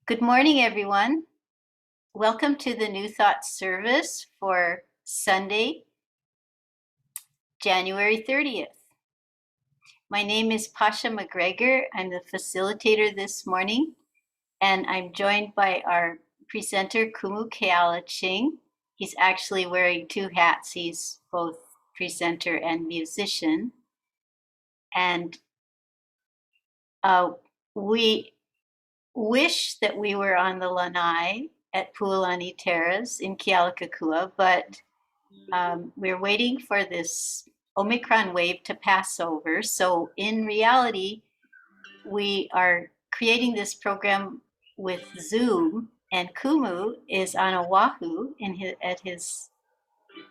Good morning, everyone. Welcome to the New Thoughts service for Sunday, January 30th. My name is Pasha McGregor. I'm the facilitator this morning, and I'm joined by our presenter, Keala Ching. He's actually wearing two hats. He's both presenter and musician. And we wish that we were on the lanai at Pualani Terrace in Kealakekua, but we're waiting for this Omicron wave to pass over. So in reality, we are creating this program with Zoom, and Kumu is on Oahu at his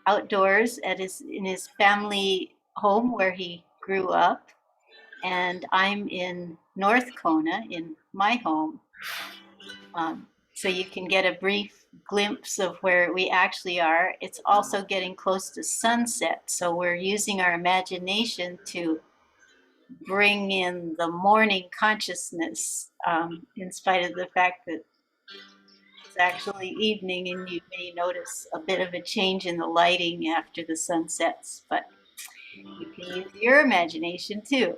outdoors in his family home where he grew up, and I'm in North Kona in my home. So you can get a brief glimpse of where we actually are. It's also getting close to sunset, so we're using our imagination to bring in the morning consciousness, in spite of the fact that it's actually evening, and you may notice a bit of a change in the lighting after the sun sets, but you can use your imagination too.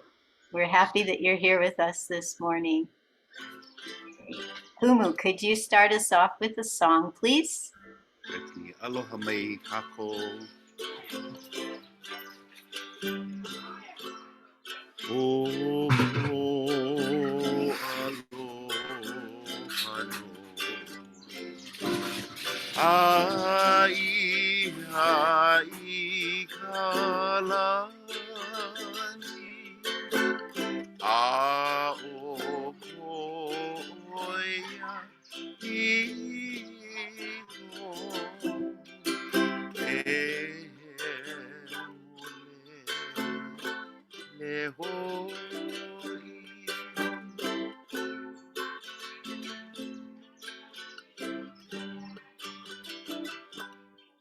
We're happy that you're here with us this morning. Kumu, could you start us off with a song, please? Aloha mai kako. Oh, aloha no. Ai, ai, kalani. A o koia iho.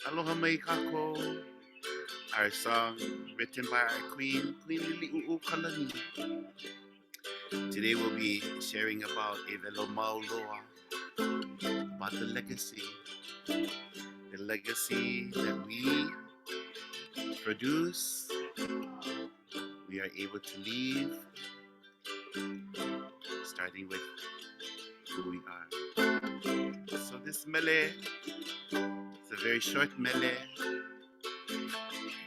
Aloha mai kako. Our song written by our Queen Lili'u'u Kalani. Today we'll be sharing about Evelo Mauloa, about the legacy that we produce, we are able to leave, starting with who we are. So this mele, it's a very short mele,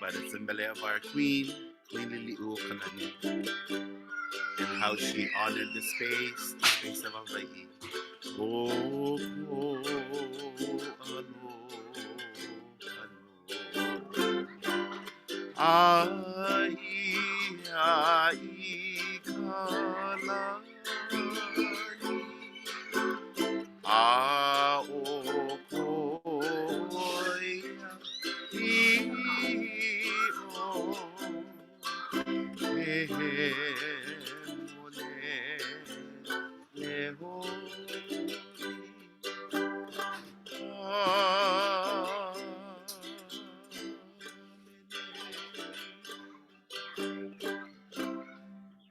but it's a mele of our Queen Lili'u'u Kalani, and how she honored the space of Hawaii. Oh, oh, aloha. Ai, ai, kalani. A o koia iho. He mole le hori.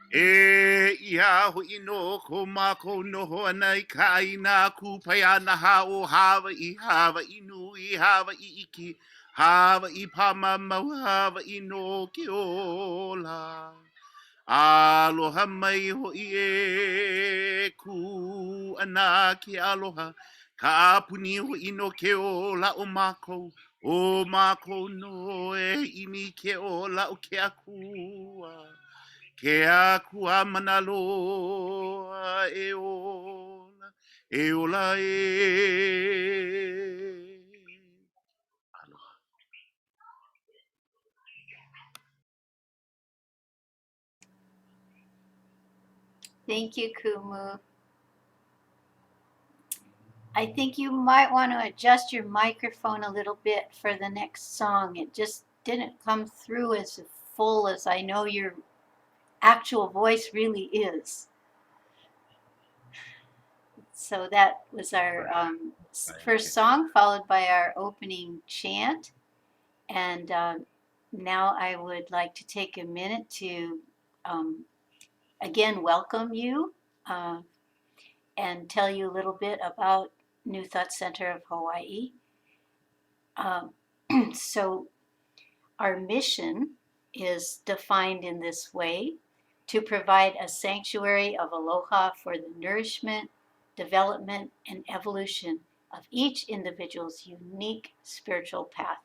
E ia hui no ko mako noho anai ka ina kupaya na hao hawa I nui hawa I iki hawa I pama mau hawa I no ke ola. Aloha mai hoi e ku ana ki aloha ka apuni hoi no ke ola o mako no e imi ke ola o ke akua. Ke akua manaloa e ola e. Aloha. Thank you, Kumu. I think you might want to adjust your microphone a little bit for the next song. It just didn't come through as full as I know your actual voice really is. So that was our first song, followed by our opening chant. And now I would like to take a minute to again welcome you. and tell you a little bit about New Thought Center of Hawaii. So our mission is defined in this way: to provide a sanctuary of aloha for the nourishment, development, and evolution of each individual's unique spiritual path.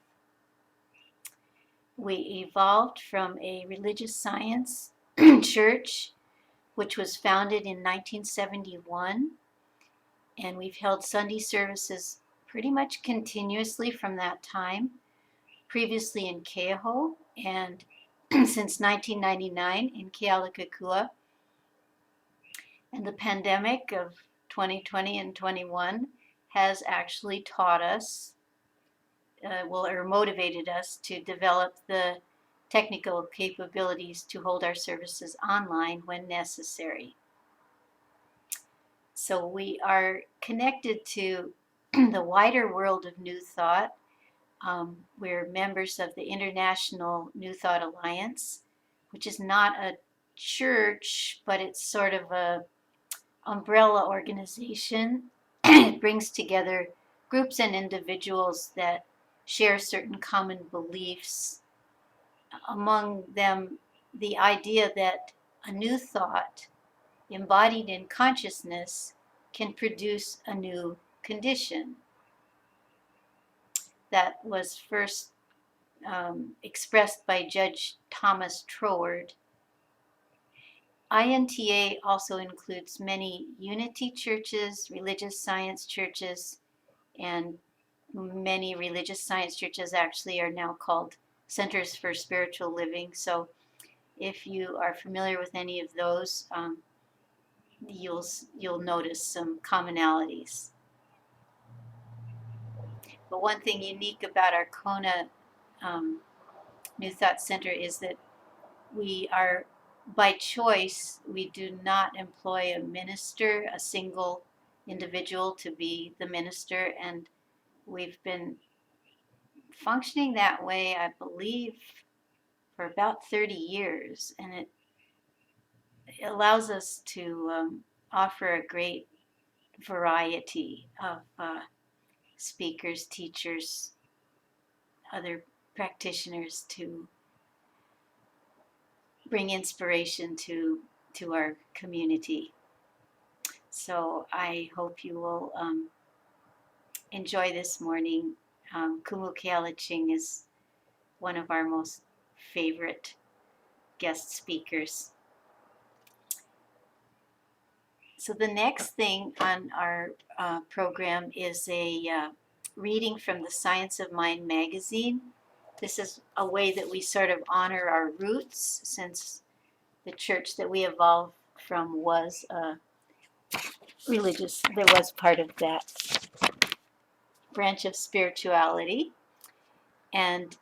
We evolved from a religious science church, which was founded in 1971, and we've held Sunday services pretty much continuously from that time, previously in Keaho, and since 1999 in Keala. And the pandemic of 2020 and 21 has actually taught us, or motivated us to develop the technical capabilities to hold our services online when necessary. So we are connected to the wider world of New Thought. We're members of the International New Thought Alliance, which is not a church, but it's sort of a umbrella organization. It brings together groups and individuals that share certain common beliefs, among them the idea that a new thought embodied in consciousness can produce a new condition. That was first expressed by Judge Thomas Troward. INTA also includes many unity churches, religious science churches, and many religious science churches actually are now called Centers for Spiritual Living. So if you are familiar with any of those, you'll notice some commonalities. But one thing unique about our Kona New Thought Center is that we are, by choice, we do not employ a minister, a single individual to be the minister, and we've been functioning that way, I believe, for about 30 years, and it allows us to offer a great variety of speakers, teachers, other practitioners to bring inspiration to our community. So I hope you will enjoy this morning. Keala Ching is one of our most favorite guest speakers. So the next thing on our program is a reading from the Science of Mind magazine. This is a way that we sort of honor our roots, since the church that we evolved from was religious. There was part of that branch of spirituality. And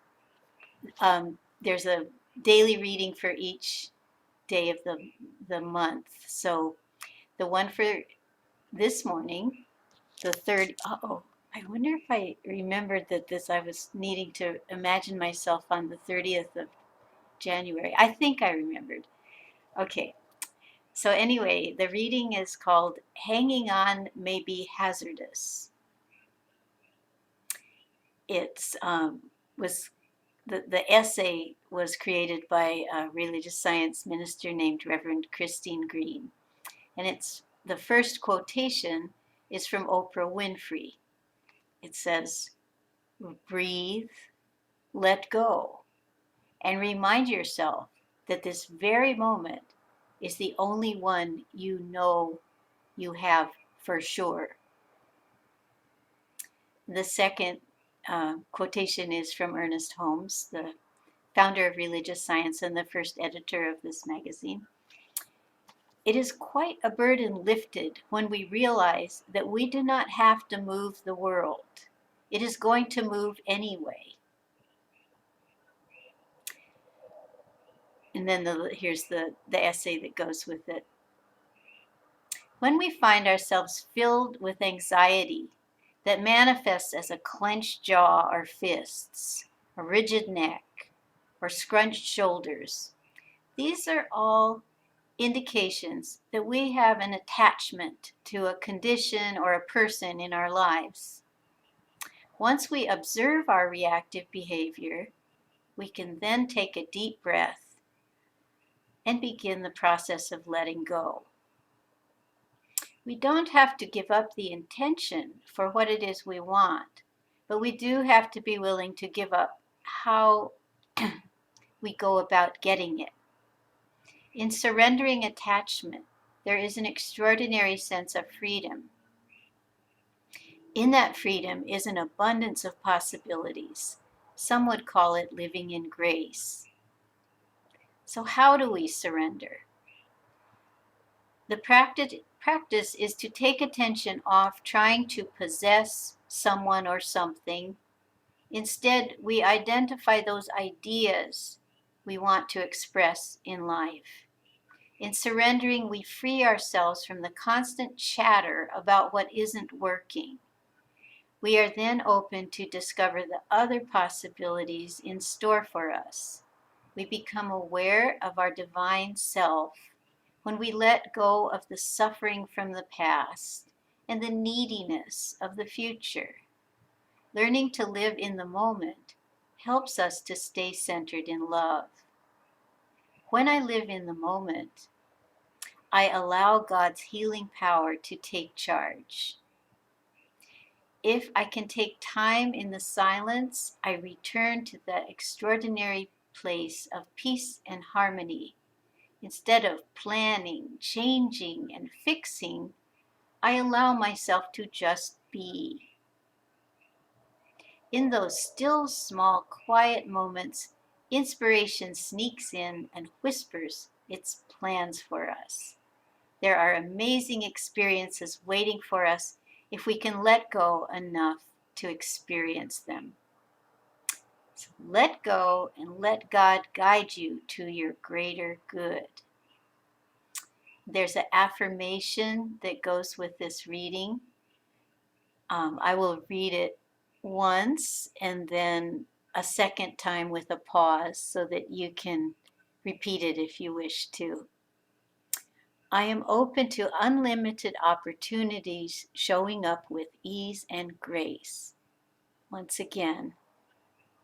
there's a daily reading for each day of the month. So the one for this morning, the third, I wonder if I remembered that I was needing to imagine myself on the 30th of January. I think I remembered. Okay. So anyway, the reading is called Hanging On May Be Hazardous. It's was the essay was created by a religious science minister named Reverend Christine Green. And it's the first quotation is from Oprah Winfrey. It says, breathe, let go, and remind yourself that this very moment is the only one you know you have for sure. The second quotation is from Ernest Holmes, the founder of Religious Science and the first editor of this magazine. It is quite a burden lifted when we realize that we do not have to move the world. It is going to move anyway. And then here's the essay that goes with it. When we find ourselves filled with anxiety that manifests as a clenched jaw or fists, a rigid neck, or scrunched shoulders, these are all indications that we have an attachment to a condition or a person in our lives. Once we observe our reactive behavior, we can then take a deep breath and begin the process of letting go. We don't have to give up the intention for what it is we want, but we do have to be willing to give up how we go about getting it. In surrendering attachment, there is an extraordinary sense of freedom. In that freedom is an abundance of possibilities. Some would call it living in grace. So how do we surrender? The practice is to take attention off trying to possess someone or something. Instead, we identify those ideas we want to express in life. In surrendering, we free ourselves from the constant chatter about what isn't working. We are then open to discover the other possibilities in store for us. We become aware of our divine self when we let go of the suffering from the past and the neediness of the future. Learning to live in the moment helps us to stay centered in love. When I live in the moment, I allow God's healing power to take charge. If I can take time in the silence, I return to that extraordinary place of peace and harmony. Instead of planning, changing, and fixing, I allow myself to just be. In those still, small, quiet moments, inspiration sneaks in and whispers its plans for us. There are amazing experiences waiting for us if we can let go enough to experience them. So let go and let God guide you to your greater good. There's an affirmation that goes with this reading. I will read it once and then a second time with a pause so that you can repeat it if you wish to. I am open to unlimited opportunities showing up with ease and grace. Once again,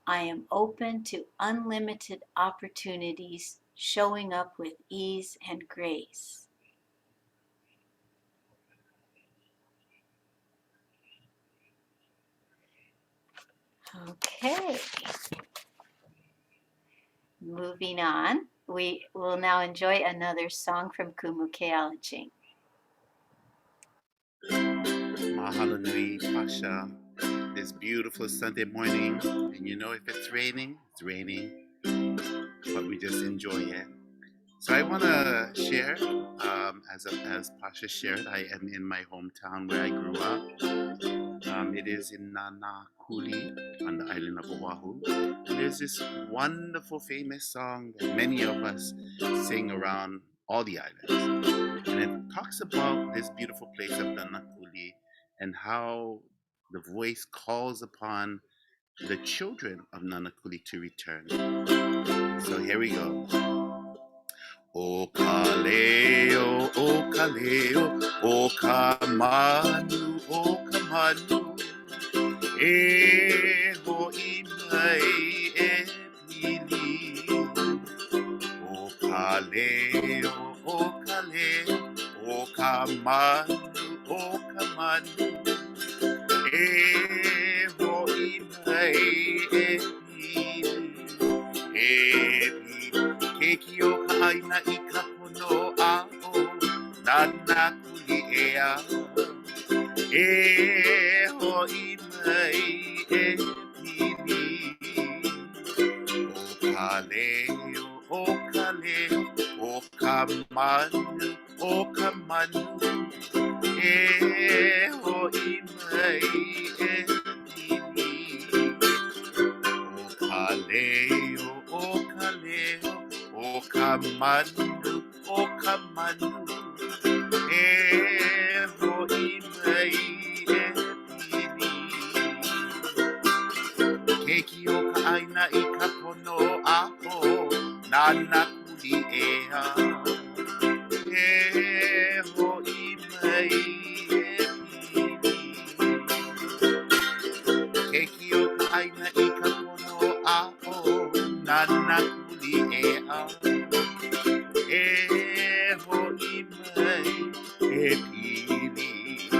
I am open to unlimited opportunities showing up with ease and grace. Okay. Moving on, we will now enjoy another song from Kumu Keala Ching. Mahalo nui, Pasha. This beautiful Sunday morning, and you know if it's raining, but we just enjoy it. So I want to share, as Pasha shared, I am in my hometown where I grew up. It is in Nanakuli on the island of Oahu. There's this wonderful famous song that many of us sing around all the islands. And it talks about this beautiful place of Nanakuli and how the voice calls upon the children of Nanakuli to return. So here we go. O kaleo, o kaleo, o kamanu, o kamanu. E ho imai e pili. O kaleo, o kaleo, o kamanu, o kamanu. E ho imai e pili. E pili. Keiki o ka aina I ka pono a o nana kuli e a. E ho I mai e pili. O kaleo, o kamanu, o kamanu. E ho I mai e pili. O kaleo, o kamanu, o kamanu. E ho I mai e pili. Keiki o ka aina I ka pono a o nana kuli e a. pili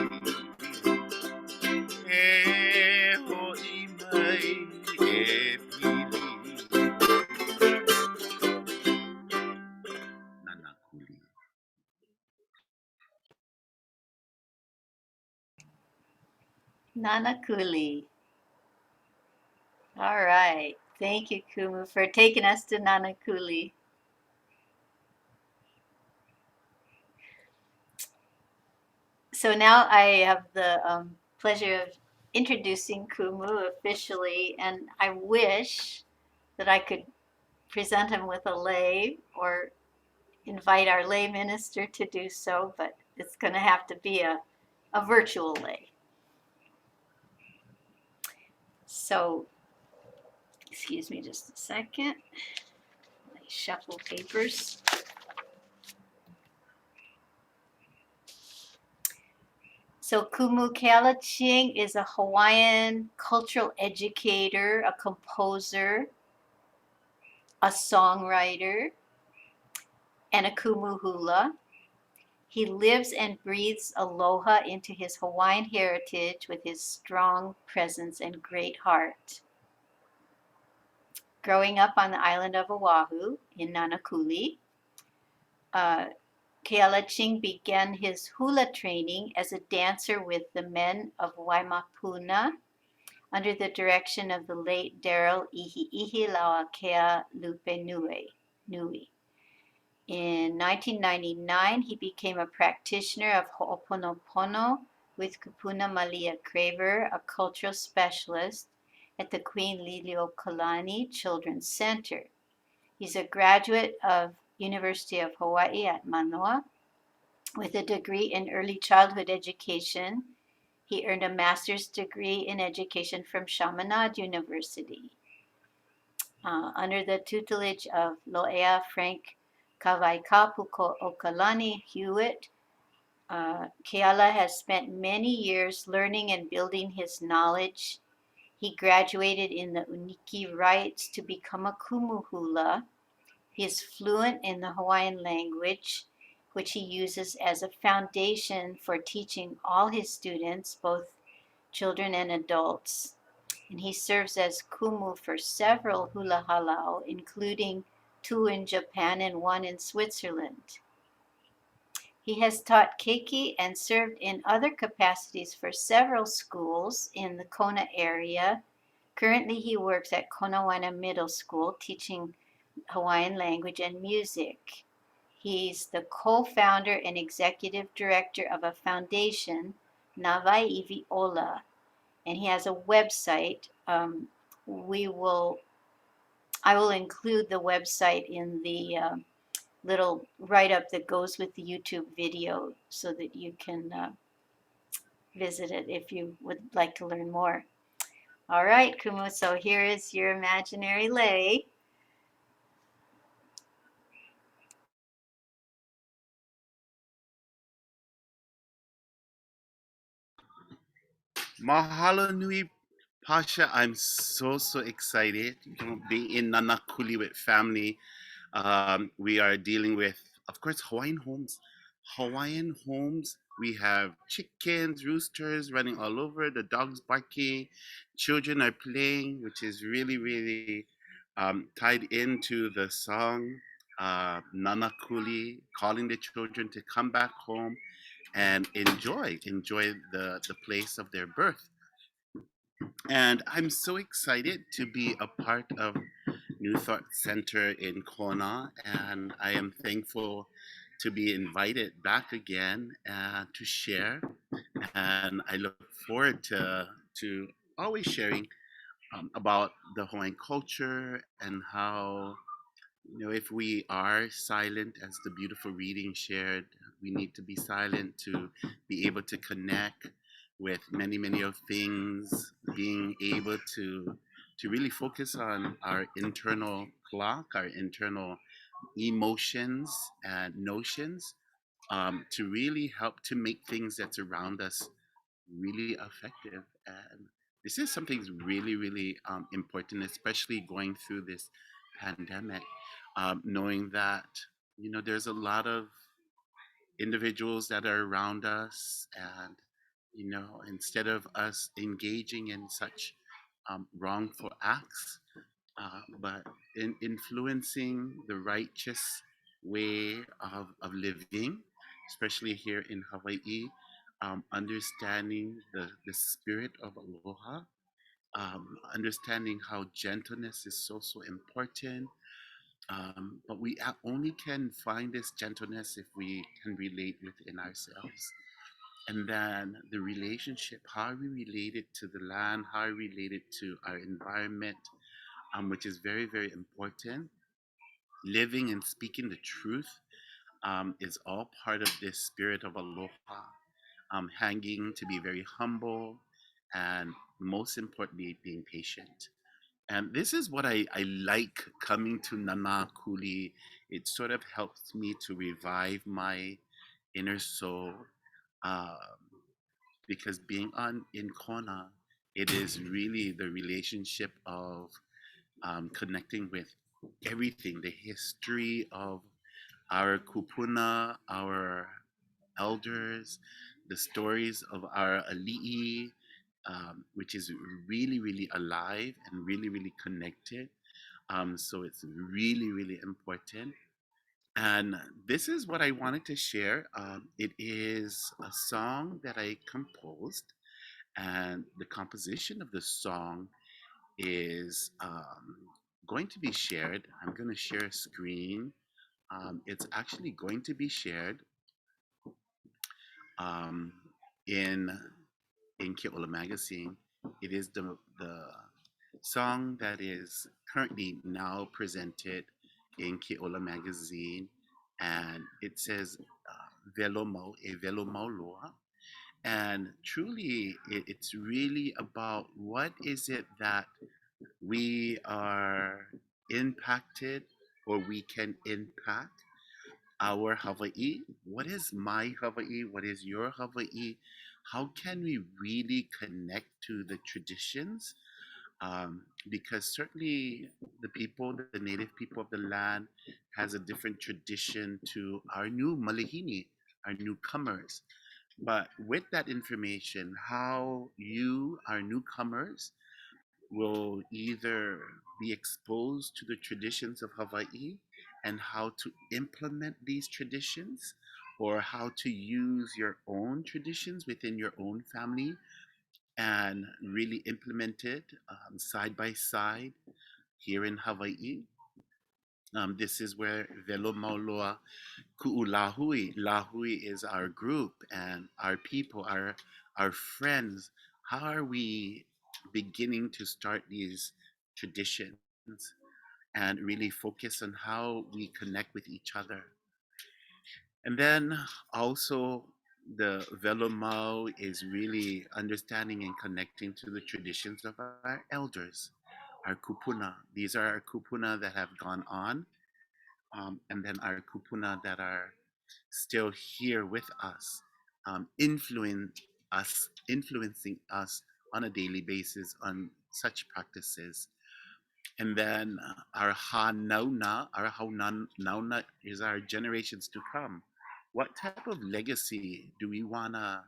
e ho'i mai e pili nanakuli. Nanakuli. All right. Thank you, Kumu, for taking us to Nanakuli. So now I have the pleasure of introducing Kumu officially, and I wish that I could present him with a lei or invite our lay minister to do so, but it's going to have to be a virtual lay. So, excuse me just a second. I shuffle papers. So Kumu Keala Ching is a Hawaiian cultural educator, a composer, a songwriter, and a kumu hula. He lives and breathes aloha into his Hawaiian heritage with his strong presence and great heart. Growing up on the island of Oahu in Nanakuli, Keala Ching began his hula training as a dancer with the men of Waimapuna under the direction of the late Daryl Ihiihi Lauakea Lupe Nui. In 1999, he became a practitioner of Ho'oponopono with Kupuna Malia Craver, a cultural specialist at the Queen Liliuokalani Children's Center. He's a graduate of University of Hawaii at Manoa with a degree in early childhood education. He earned a master's degree in education from Chaminade University. Under the tutelage of Lo'ea Frank Kavaikapu Okalani Hewitt, Keala has spent many years learning and building his knowledge. He graduated in the Uniki rites to become a kumuhula. He is fluent in the Hawaiian language, which he uses as a foundation for teaching all his students, both children and adults. And he serves as kumu for several hula halau, including 2 in Japan and 1 in Switzerland. He has taught keiki and served in other capacities for several schools in the Kona area. Currently, he works at Konawana Middle School teaching Hawaiian language and music. He's the co-founder and executive director of a foundation, Nawai Iwi Ola, and he has a website. I will include the website in the little write-up that goes with the YouTube video so that you can visit it if you would like to learn more. All right, Kumu, so here is your imaginary lei. Mahalo nui, Pasha. I'm so excited. Being in Nanakuli with family. We are dealing with, of course, Hawaiian homes. Hawaiian homes. We have chickens, roosters running all over, the dogs barking, children are playing, which is really tied into the song Nanakuli, calling the children to come back home and enjoy the place of their birth. And I'm so excited to be a part of New Thought Center in Kona, and I am thankful to be invited back again to share. And I look forward to always sharing about the Hawaiian culture and how, if we are silent, as the beautiful reading shared, we need to be silent to be able to connect with many of things, being able to really focus on our internal clock, our internal emotions and notions, to really help to make things that's around us really effective. And this is something really important, especially going through this pandemic, knowing that there's a lot of individuals that are around us, and instead of us engaging in such wrongful acts, but influencing the righteous way of living, especially here in Hawaii, understanding the spirit of aloha, understanding how gentleness is so important. But we only can find this gentleness if we can relate within ourselves. And then the relationship, how we relate it to the land, how we relate it to our environment, which is very, very important. Living and speaking the truth is all part of this spirit of aloha. Hanging to be very humble, and most importantly, being patient. And this is what I like coming to Nana Kuli. It sort of helps me to revive my inner soul, um, because being on in Kona, it is really the relationship of connecting with everything, the history of our kupuna, our elders, the stories of our ali'i, which is really, really alive and really, really connected. So it's really, really important. And this is what I wanted to share. It is a song that I composed, and the composition of the song is going to be shared. I'm going to share a screen. It's actually going to be shared um, in Keola magazine. It is the song that is currently now presented in Keola magazine, and it says Velomo e Velomo Loa. And truly, it's really about what is it that we are impacted, or we can impact our Hawaii. What is my Hawaii? What is your Hawaii? How can we really connect to the traditions? Because certainly the people, the native people of the land, has a different tradition to our new Malihini, our newcomers. But with that information, how you, our newcomers, will either be exposed to the traditions of Hawaii and how to implement these traditions, or how to use your own traditions within your own family and really implement it side by side here in Hawaii. This is where Velo Maoloa Ku'ulahui. Lahui is our group and our people, our friends. How are we beginning to start these traditions and really focus on how we connect with each other? And then also the Velomau is really understanding and connecting to the traditions of our elders, our kupuna. These are our kupuna that have gone on, and then our kupuna that are still here with us, influencing us on a daily basis on such practices. And then our nauna is our generations to come. What type of legacy do we want to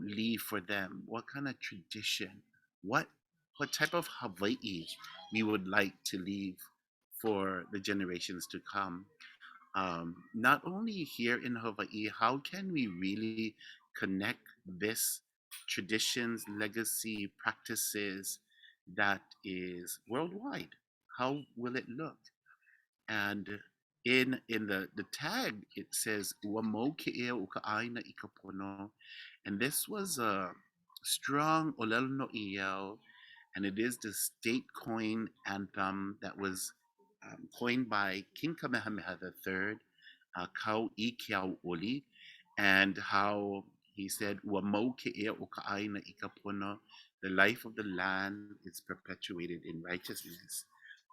leave for them? What kind of tradition? What what type of Hawaii we would like to leave for the generations to come? Not only here in Hawaii, how can we really connect this traditions, legacy, practices that is worldwide? How will it look? And in the tag, it says "Wamo ke'ea uka'aina ikapono," and this was a strong olelo no iel, and it is the state coin anthem that was coined by King Kamehameha III, Kau I Kiau Oli, and how he said, "Wamo ke'ea uka'aina ikapono," the life of the land is perpetuated in righteousness.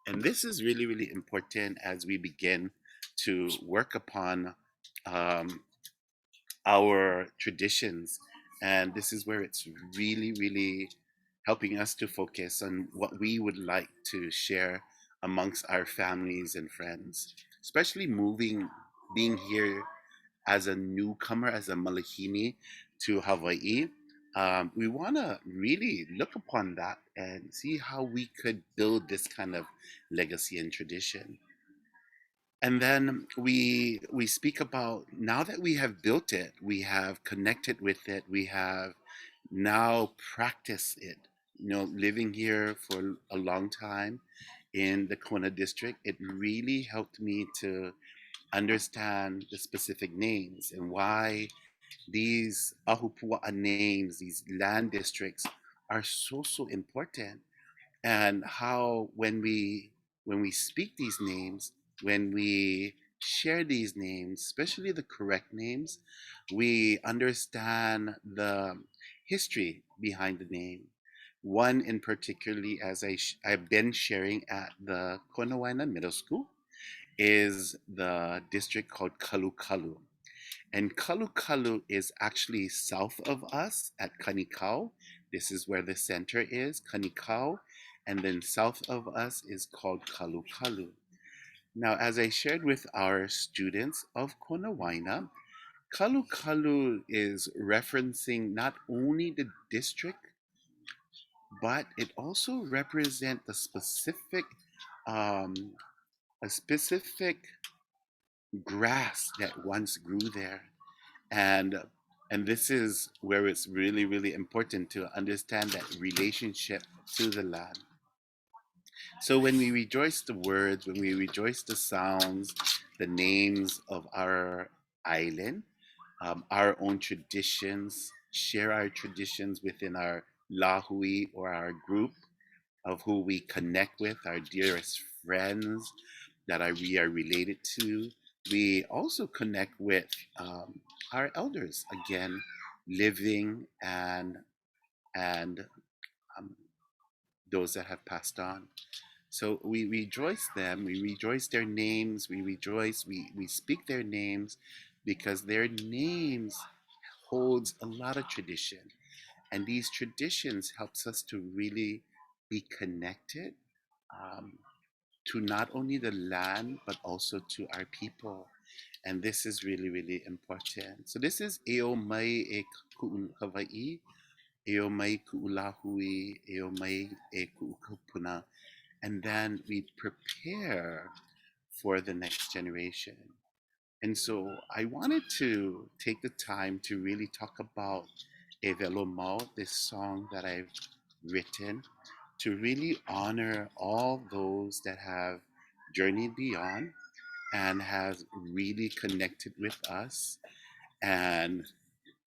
And this is really, really important as we begin to work upon um, our traditions. And this is where it's really, really helping us to focus on what we would like to share amongst our families and friends, especially being here as a newcomer, as a Malahini to Hawaii, we want to really look upon that and see how we could build this kind of legacy and tradition. And then we speak about, now that we have built it, we have connected with it, we have now practiced it. You know, living here for a long time in the Kona district, it really helped me to understand the specific names and why these Ahupua'a names, these land districts, are so important, and how when we speak these names, when we share these names, especially the correct names, we understand the history behind the name. One in particularly, as I've been sharing at the Konawaina Middle School, is the district called Kalu. And Kalu is actually south of us at Kanikau. This is where the center is, Kanikau. And then south of us is called Kalu. Now, as I shared with our students of Konawaina, Kalu is referencing not only the district, but it also represents um, a specific grass that once grew there. and and this is where it's really important to understand that relationship to the land. So when we rejoice the words, when we rejoice the sounds, the names of our island, our own traditions, share our traditions within our lahui, or our group of who we connect with, our dearest friends that we are related to. We also connect with our elders, again, living and um, those that have passed on. So we rejoice them, we rejoice their names, we speak their names, because their names holds a lot of tradition. And these traditions helps us to really be connected, um, to not only the land but also to our people. And this is really important. So this is Eo Mai e Ku'u Hawaii, Eo Mai Ku'ulahui, Eo Mai e Ku'ukupuna. And then we prepare for the next generation. And so I wanted to take the time to really talk about E Velo Mau, this song that I've written, to really honor all those that have journeyed beyond and have really connected with us, and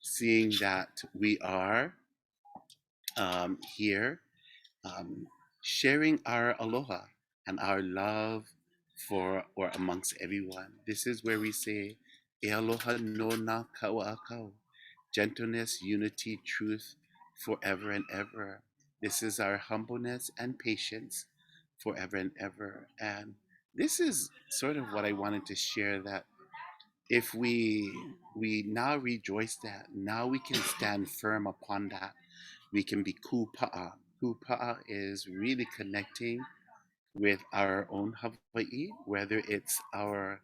seeing that we are here, um, sharing our aloha and our love for or amongst everyone. This is where we say, E aloha no na kaua'akau, gentleness, unity, truth, forever and ever. This is our humbleness and patience forever and ever. And this is sort of what I wanted to share, that if we now rejoice that, now we can stand firm upon that. We can be kupa'a. Kupa'a is really connecting with our own Hawaii, whether it's our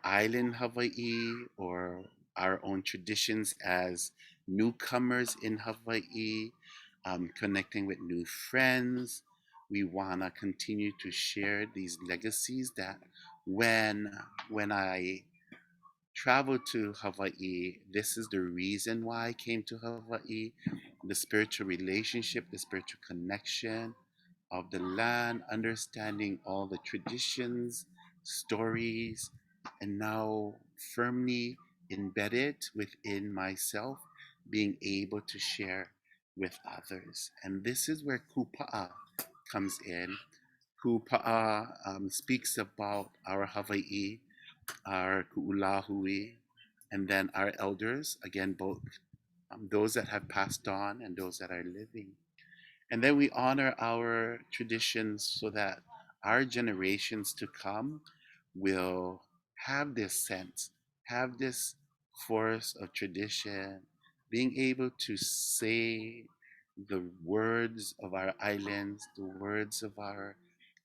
island Hawaii, or our own traditions as newcomers in Hawaii, connecting with new friends. We want to continue to share these legacies that when when I traveled to Hawaii, this is the reason why I came to Hawaii. The spiritual relationship, the spiritual connection of the land, understanding all the traditions, stories, and now firmly embedded within myself, being able to share with others. And this is where Kupa'a comes in. Kupa'a speaks about our Hawaii, our Ku'ulahui, and then our elders, again, both those that have passed on and those that are living. And then we honor our traditions so that our generations to come will have this sense, have this force of tradition, being able to say the words of our islands, the words of our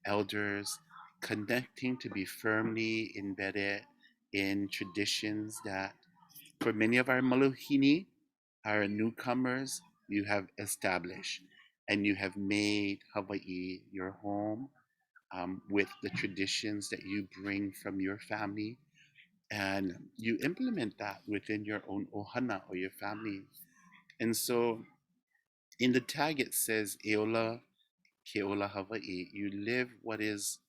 elders, connecting to be firmly embedded in traditions that for many of our Maluhini, our newcomers, you have established and you have made Hawaii your home with the traditions that you bring from your family, and you implement that within your own ohana or your family. And so in the tag it says Eola Keola Hawaii. You live what is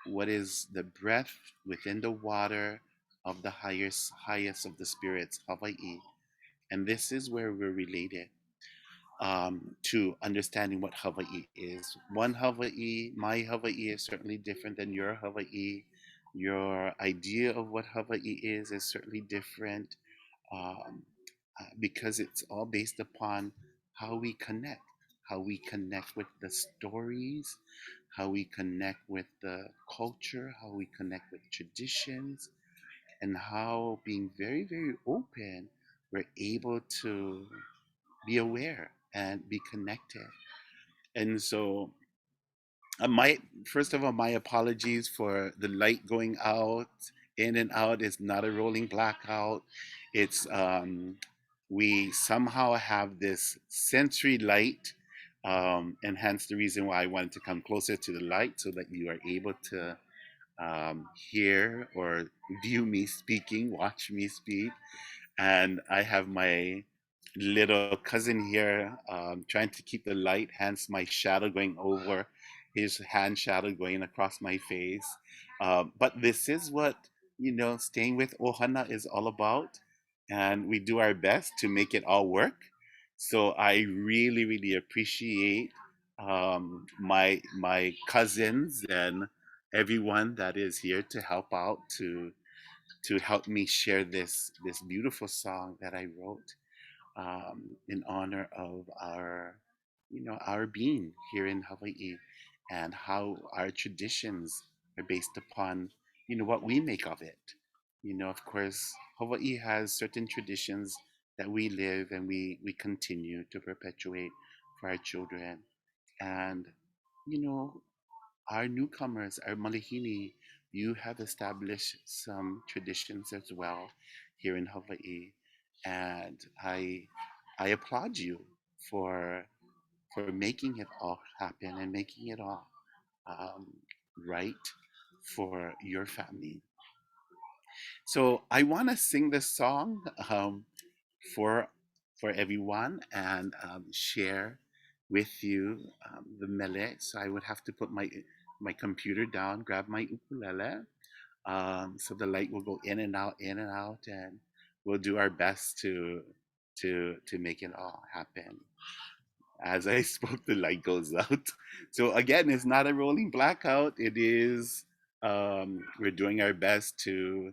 the breath within the water of the highest of the spirits, Hawaii. And this is where we're related to understanding what Hawaii is. One Hawaii, my Hawaii is certainly different than your Hawaii. Your idea of what Hawaii is certainly different, um, because it's all based upon how we connect with the stories, how we connect with the culture, how we connect with traditions, and how being very, very open, we're able to be aware and be connected. And so, my first of all, my apologies for the light going out, in and out. It's not a rolling blackout. It's we somehow have this sensory light, and hence the reason why I wanted to come closer to the light so that you are able to hear or view me speaking, watch me speak. And I have my little cousin here trying to keep the light, hence my shadow going over his hand shadow going across my face. But this is what, staying with Ohana is all about. And we do our best to make it all work. So I really, really appreciate my cousins and everyone that is here to help out to help me share this beautiful song that I wrote in honor of our being here in Hawaii, and how our traditions are based upon what we make of it. Of course, Hawaii has certain traditions that we live and we continue to perpetuate for our children, and you know our newcomers, our Malihini, you have established some traditions as well here in Hawaii, and I applaud you for making it all happen and making it all um, right for your family. So I want to sing this song for everyone and share with you the mele. So I would have to put my computer down, grab my ukulele, so the light will go in and out, and we'll do our best to make it all happen. As I spoke, the light goes out. So again, it's not a rolling blackout. It is we're doing our best to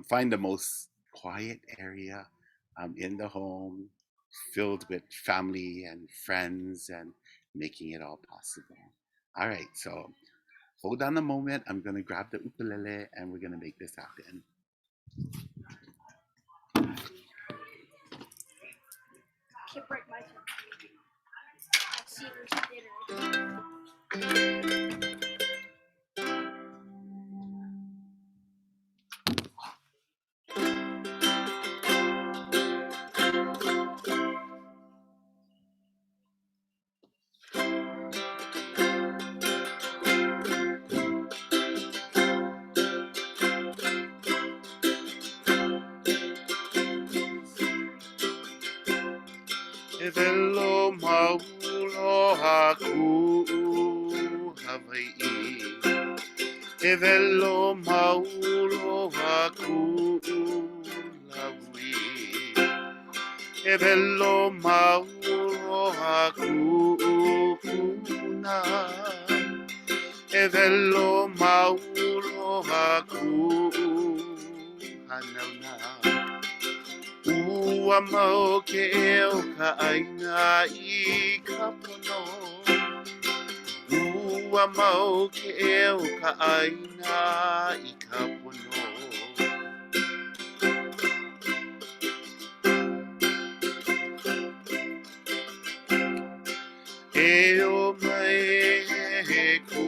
find the most quiet area in the home, filled with family and friends, and making it all possible. All right, so hold on a moment. I'm gonna grab the ukulele and we're gonna make this happen. Evelo maulo haku Hawaii. Evelo maulo haku Laui. Evelo maulo haku kuna. Evelo maulo haku hanauna. Ua mau ke eo ka aina I ka pono. Ua mau ke eo ka aina I ka pono. E o mai he ku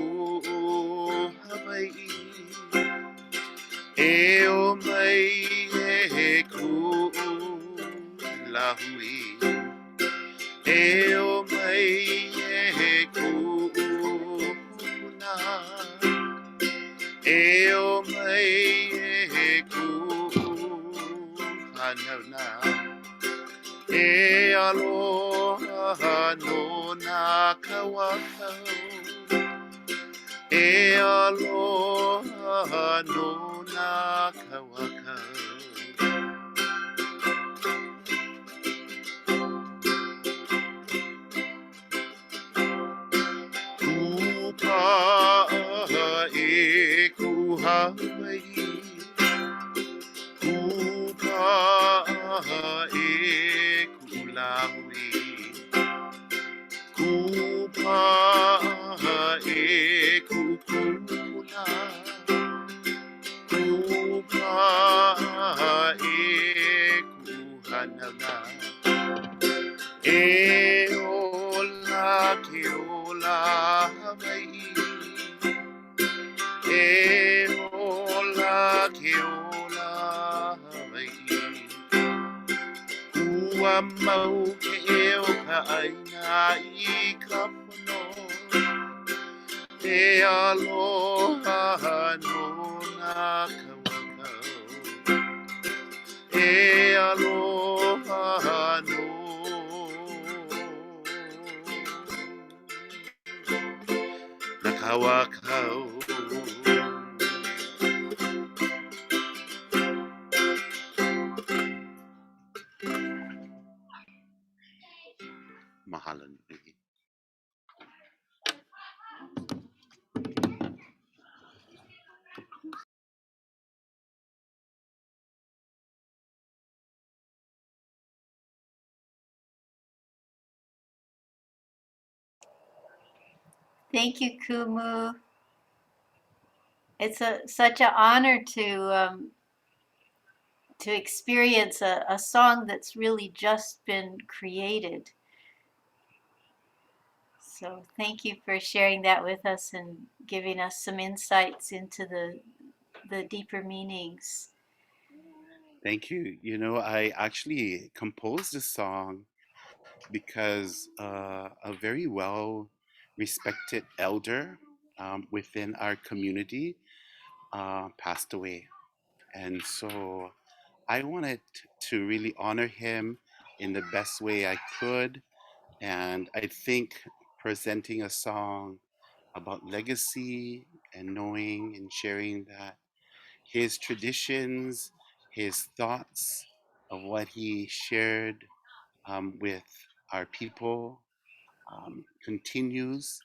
Hawaii. E o hui. E o mai e kuna. E o mai e kuhana. E aloha no na kawakau. E aloha no na kawakau. Kupa e kuhawai. Kupa e kulahui. Kupa e kukula. Kupa e kuhanana. E ola ke ola Hawaii. E ola ke ola Hawaii. Ua mau ke eo ka aina I ka pono. E aloha no na kawakau. E aloha no na kawakau. Mahalo nui. Thank you, Kumu. It's such an honor to experience a song that's really just been created. So thank you for sharing that with us and giving us some insights into the deeper meanings. Thank you. You know, I actually composed this song because a very well respected elder within our community passed away. And so I wanted to really honor him in the best way I could. And I think presenting a song about legacy and knowing and sharing that his traditions, his thoughts of what he shared with our people continues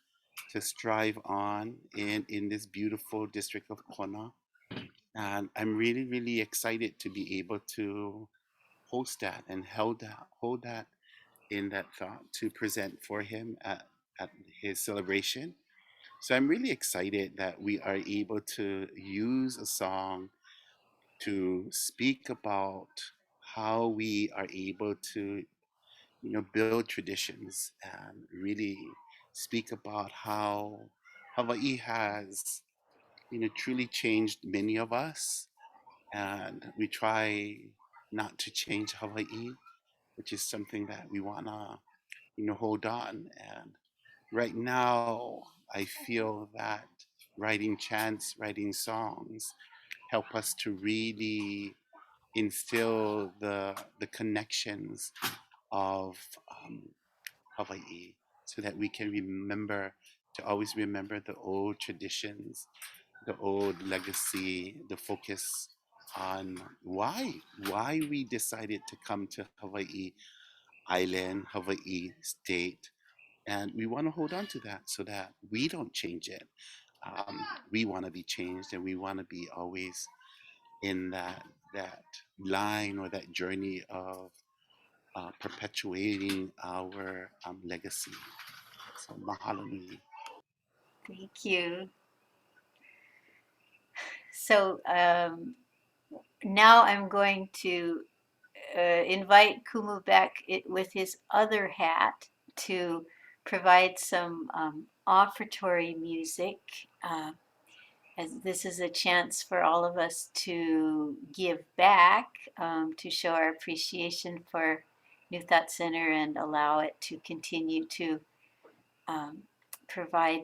to strive on in this beautiful district of Kona. And I'm really, really excited to be able to host that and hold that in that thought to present for him at his celebration. So I'm really excited that we are able to use a song to speak about how we are able to build traditions and really speak about how Hawaii has truly changed many of us, and we try not to change Hawaii, which is something that we want to hold on. And right now I feel that writing chants, writing songs help us to really instill the connections of um, Hawaii, so that we can remember to always remember the old traditions, the old legacy, the focus on why we decided to come to Hawaii island, Hawaii state, and we want to hold on to that so that we don't change it. We want to be changed, and we want to be always in that line or that journey of perpetuating our legacy. So mahalo nui. Thank you. So now I'm going to invite Kumu back with his other hat to provide some offertory music, as this is a chance for all of us to give back, to show our appreciation for New Thought Center and allow it to continue to provide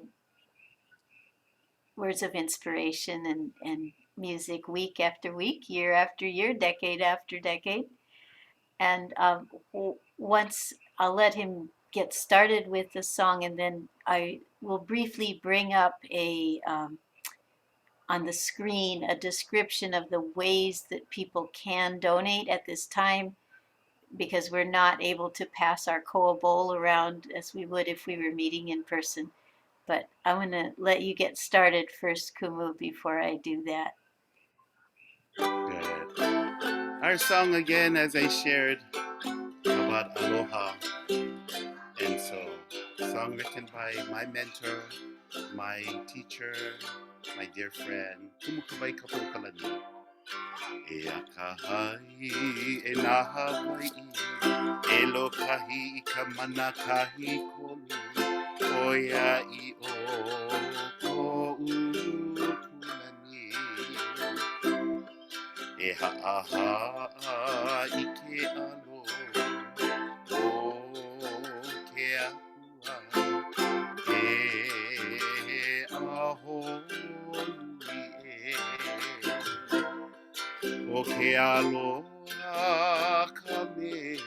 words of inspiration and music week after week, year after year, decade after decade. And once I'll let him get started with the song, and then I will briefly bring up on the screen a description of the ways that people can donate at this time, because we're not able to pass our koa bowl around as we would if we were meeting in person. But I'm going to let you get started first, Kumu, before I do that. Good. Our song again, as I shared, about aloha. And so, song written by my mentor, my teacher, my dear friend, Kumukabai Kapokalani. E akahai e nā Hawaii, e lokahi I ka manakahi kolu, oia I o ko'u kulani. E ha'aha I ke alo, o ke ahua, e aho nui e. O ke aloha ka mea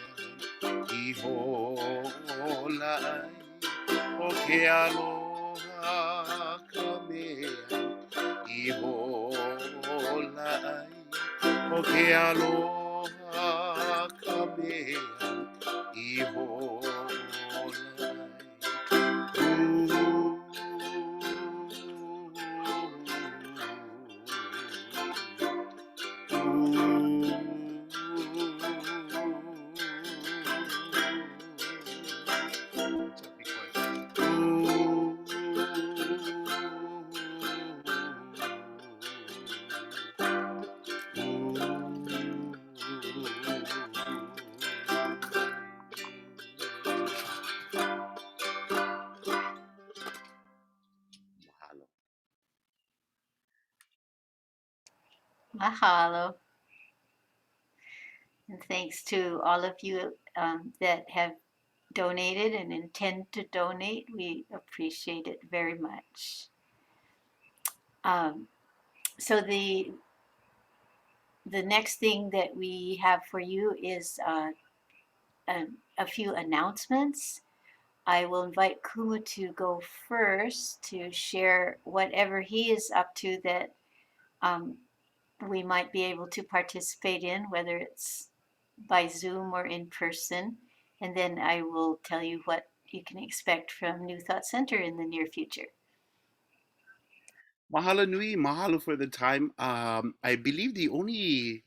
I hola ai. O ke aloha ka mea I hola ai. O ke aloha ka mea I hola Mahalo. Mahalo. And thanks to all of you that have donated and intend to donate. We appreciate it very much. So the next thing that we have for you is a few announcements. I will invite Kumu to go first to share whatever he is up to that we might be able to participate in, whether it's by Zoom or in person. And then I will tell you what you can expect from New Thought Center in the near future. Mahalo nui, mahalo for the time. I believe the only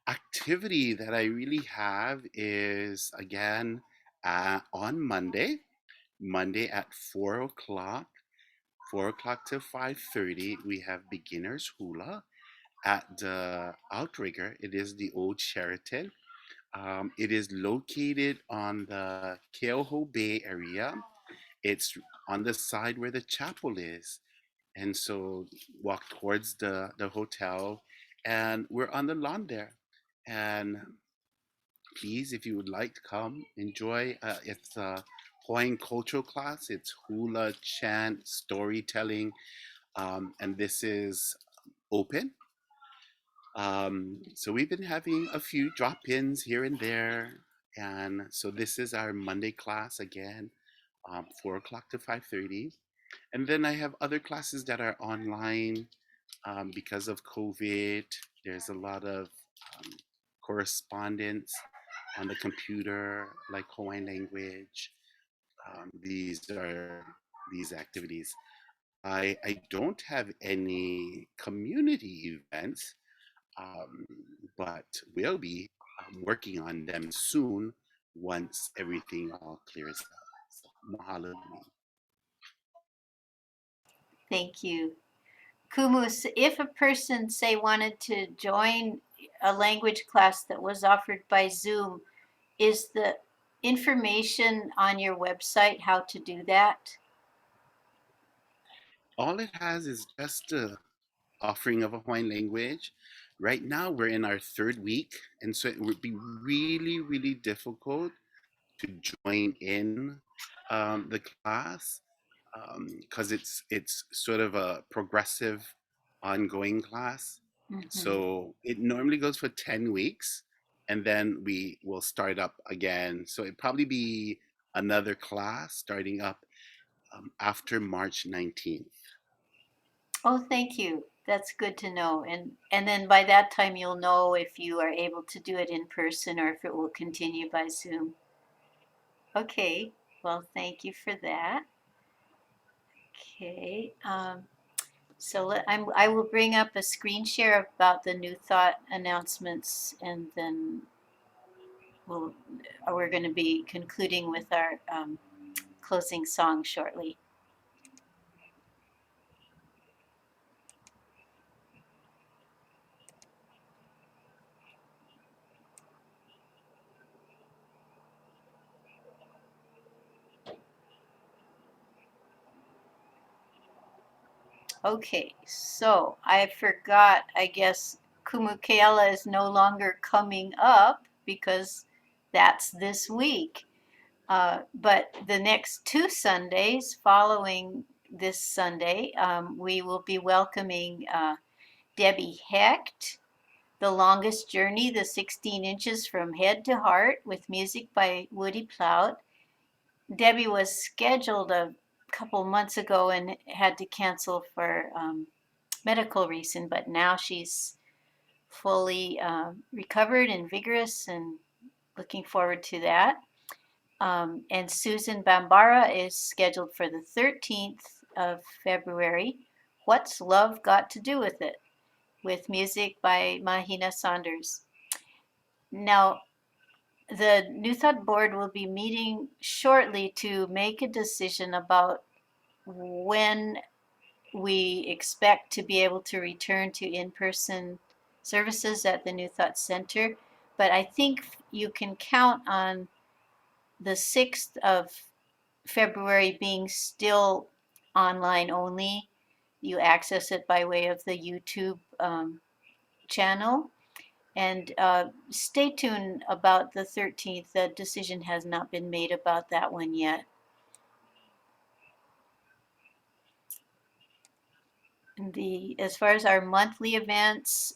activity that I really have is again on Monday at 4 o'clock, 4 o'clock to 5:30. We have beginners hula at the Outrigger. It is the old Sheraton. It is located on the Keoho Bay area. It's on the side where the chapel is. And so walk towards the hotel, and we're on the lawn there. And please, if you would like to come, enjoy. It's a Hawaiian cultural class. It's hula, chant, storytelling, and this is open. So we've been having a few drop-ins here and there, and so this is our Monday class again, 4 o'clock to 5:30, and then I have other classes that are online because of COVID. There's a lot of um, correspondence on the computer, like Hawaiian language. These are these activities. I don't have any community events, um, but we'll be working on them soon once everything all clears up. So, mahalo. Thank you. Kumu, if a person, say, wanted to join a language class that was offered by Zoom, is the information on your website how to do that? All it has is just a offering of a Hawaiian language. Right now, we're in our third week, and so it would be really, really difficult to join in the class because it's sort of a progressive, ongoing class. Hmm. So it normally goes for 10 weeks, and then we will start up again. So it'd probably be another class starting up after March 19th. Oh, thank you. That's good to know. And then by that time you'll know if you are able to do it in person or if it will continue by Zoom. Okay. Well, thank you for that. Okay. So I will bring up a screen share about the New Thought announcements, and then we're going to be concluding with our closing song shortly. Okay, so I forgot, I guess Kumukeala is no longer coming up because that's this week. But the next two Sundays following this Sunday, we will be welcoming Debbie Hecht, The Longest Journey, the 16 Inches from Head to Heart, with music by Woody Plout. Debbie was scheduled a couple months ago and had to cancel for medical reason, but now she's fully recovered and vigorous and looking forward to that. And Susan Bambara is scheduled for the 13th of February. What's Love Got to Do with It? With music by Mahina Saunders. Now, the New Thought Board will be meeting shortly to make a decision about when we expect to be able to return to in-person services at the New Thought Center. But I think you can count on the 6th of February being still online only. You access it by way of the YouTube channel. And stay tuned about the 13th. The decision has not been made about that one yet. As far as our monthly events,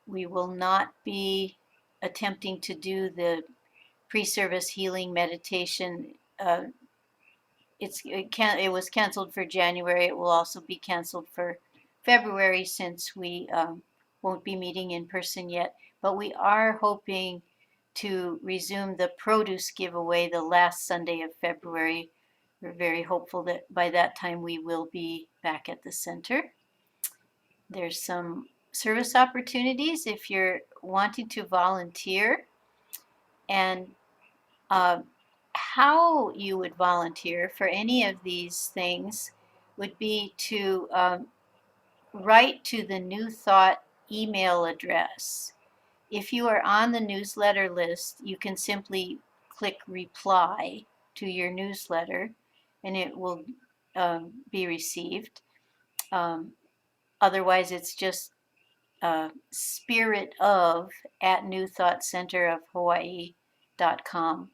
we will not be attempting to do the pre-service healing meditation. It was canceled for January. It will also be canceled for February since we won't be meeting in person yet. But we are hoping to resume the produce giveaway the last Sunday of February. We're very hopeful that by that time we will be back at the center. There's some service opportunities if you're wanting to volunteer, and how you would volunteer for any of these things would be to write to the New Thought email address. If you are on the newsletter list, you can simply click reply to your newsletter and it will be received. Otherwise, it's just spirit of at newthoughtcenterofhawaii.com.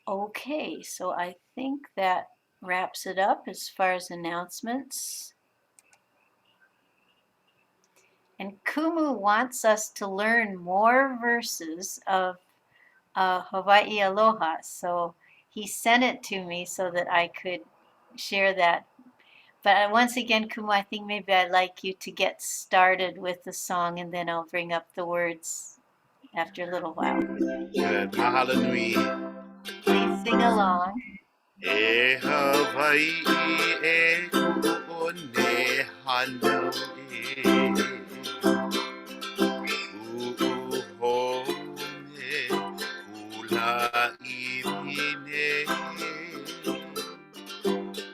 Okay, so I think that wraps it up as far as announcements. And Kumu wants us to learn more verses of Hawaii Aloha, so he sent it to me so that I could share that. But once again, Kumu, I think maybe I'd like you to get started with the song and then I'll bring up the words after a little while. Good. Mahalo nui. Please sing along. E Hawaii e kuone hana e U'uhone kula imine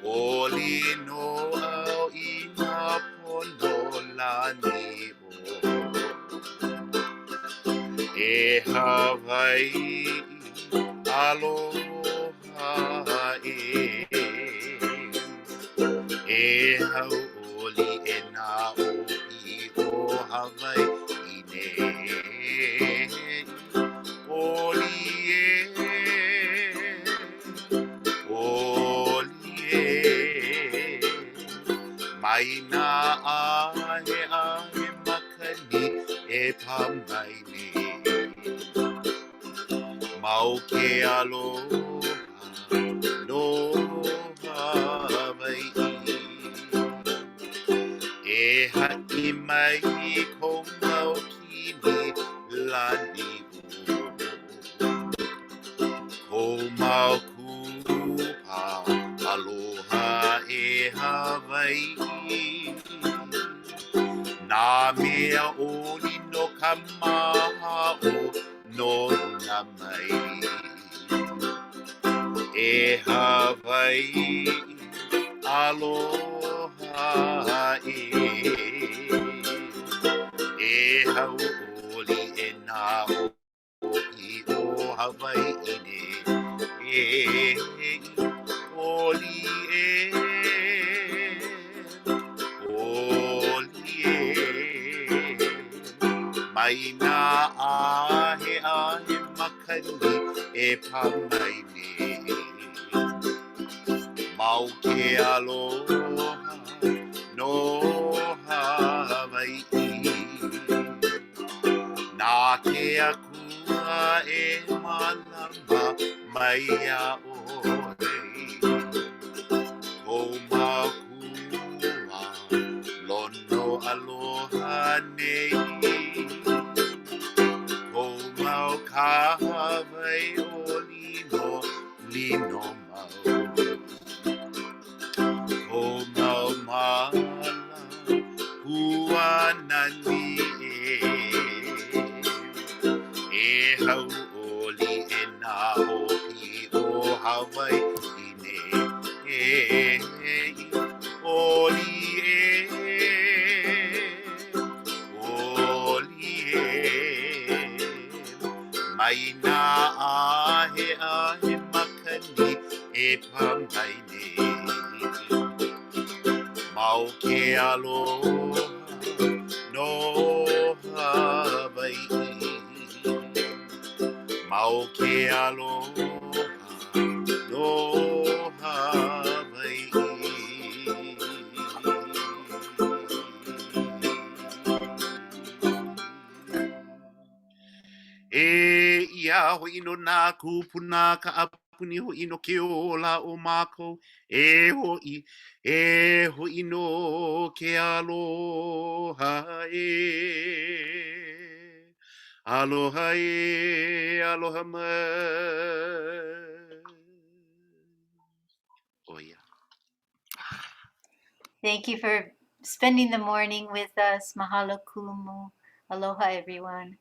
Oli no au ina pololani E Hawaii aloha E hauoli e nā o I o Hawaii Olie Olie Maina ahe ahe makani e pamaine Mau ke aloha Aloha mai E ha'i mai ko mau kini lani Ko mau kupa aloha e Hawaii Nā mea oli no ka maha o no na mai E Hawaii aloha E hau oli e nā oki o Hawaii E oli Olie Mai nā ahe ahe makani e pamaine Mau ke aloha no Hawaii Nā ke akua e malama mai a oi O makua lono aloha nei O mau kahawai o lino mau O mau mala huanani E hau oli e nā hoki o Hawaii Oli Mai nā ahe ahe makani e pamaine Mau ke aloha no Hawaii Mau ke aloha no Hawaii E ia ho ino nā kupuna ka apuni ho ino ke ola o mākou E ho ino ke aloha Aloha aloha mai Oh yeah. Thank you for spending the morning with us. Mahalo kumu. Aloha, everyone.